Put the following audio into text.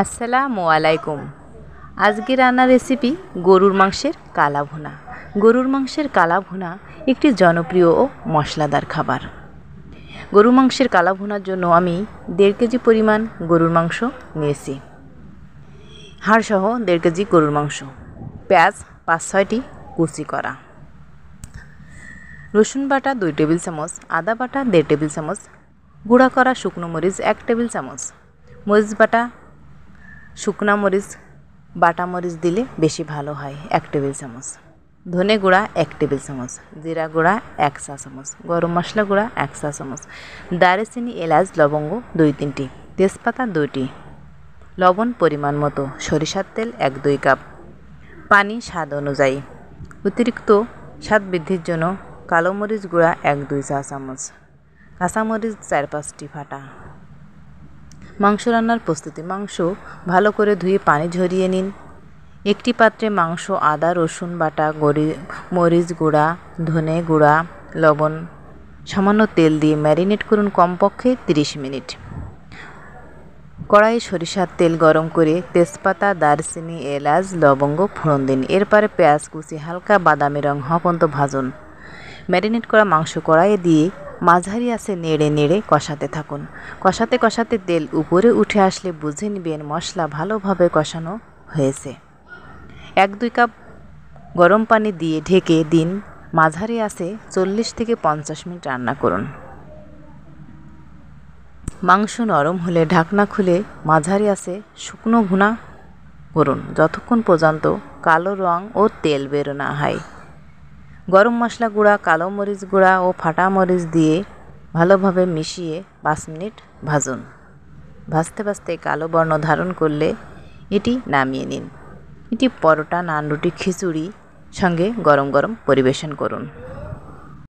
আসসালামু আলাইকুম। আজকে রান্নার রেসিপি গরুর মাংসের কালা ভুনা। গরুর মাংসের কালা ভুনা একটি জনপ্রিয় ও মশলাদার খাবার। গরুর মাংসের কালা ভুনার জন্য আমি 1.5 কেজি পরিমাণ গরুর মাংস নিয়েছি। হাড়সহ 1.5 কেজি গরুর মাংস, পেঁয়াজ 5-6টি কুচি করা, রসুন বাটা 2 টেবিল চামচ, আদা বাটা 1.5 টেবিল চামচ, গুঁড়া করা শুকনো মরিচ 1 টেবিল চামচ, মরিচ বাটা, শুকনা মরিচ বাটা মরিচ দিলে বেশি ভালো হয় 1 টেবিল চামচ, ধনে গুঁড়া 1 টেবিল চামচ, জিরা গুঁড়া 1 চা চামচ, গরম মশলা গুঁড়া 1 চা চামচ, দারুচিনি, এলাচ, লবঙ্গ 2-3টি, তেজপাতা 2টি, লবণ পরিমাণ মতো, সরিষার তেল 1-2 কাপ, পানি স্বাদ অনুযায়ী, অতিরিক্ত স্বাদ বৃদ্ধির জন্য কালো মরিচ গুঁড়া 1-2 চা চামচ, কাঁচামরিচ 4-5টি ফাটা। মাংস রান্নার প্রস্তুতি: মাংস ভালো করে ধুয়ে পানি ঝরিয়ে নিন। একটি পাত্রে মাংস, আদা রসুন বাটা, মরিচ গুঁড়া, ধনে গুঁড়া, লবণ, সামান্য তেল দিয়ে ম্যারিনেট করুন কমপক্ষে 30 মিনিট। কড়াইয়ে সরিষার তেল গরম করে তেজপাতা, দারচিনি, এলাচ, লবঙ্গ ফোড়ন দিন। এরপরে পেঁয়াজ কুচি হালকা বাদামি রং হওয়া পর্যন্ত ভাজুন। ম্যারিনেট করা মাংস কড়াইয়ে দিয়ে মাঝারি আঁচে নেড়ে নেড়ে কষাতে থাকুন। কষাতে কষাতে তেল উপরে উঠে আসলে বুঝে নেবেন মশলা ভালোভাবে কষানো হয়েছে। 1-2 কাপ গরম পানি দিয়ে ঢেকে দিন। মাঝারি আঁচে 40 থেকে 50 মিনিট রান্না করুন। মাংস নরম হলে ঢাকনা খুলে মাঝারি আঁচে শুকনো ভুনা করুন যতক্ষণ পর্যন্ত কালো রং ও তেল বের না হয়। গরম মশলা গুঁড়া, কালো মরিচ গুঁড়া ও ফাটা মরিচ দিয়ে ভালোভাবে মিশিয়ে 5 মিনিট ভাজুন। ভাজতে ভাজতে কালো বর্ণ ধারণ করলে এটি নামিয়ে নিন। এটি পরোটা, নান, রুটি, খিচুড়ি সঙ্গে গরম গরম পরিবেশন করুন।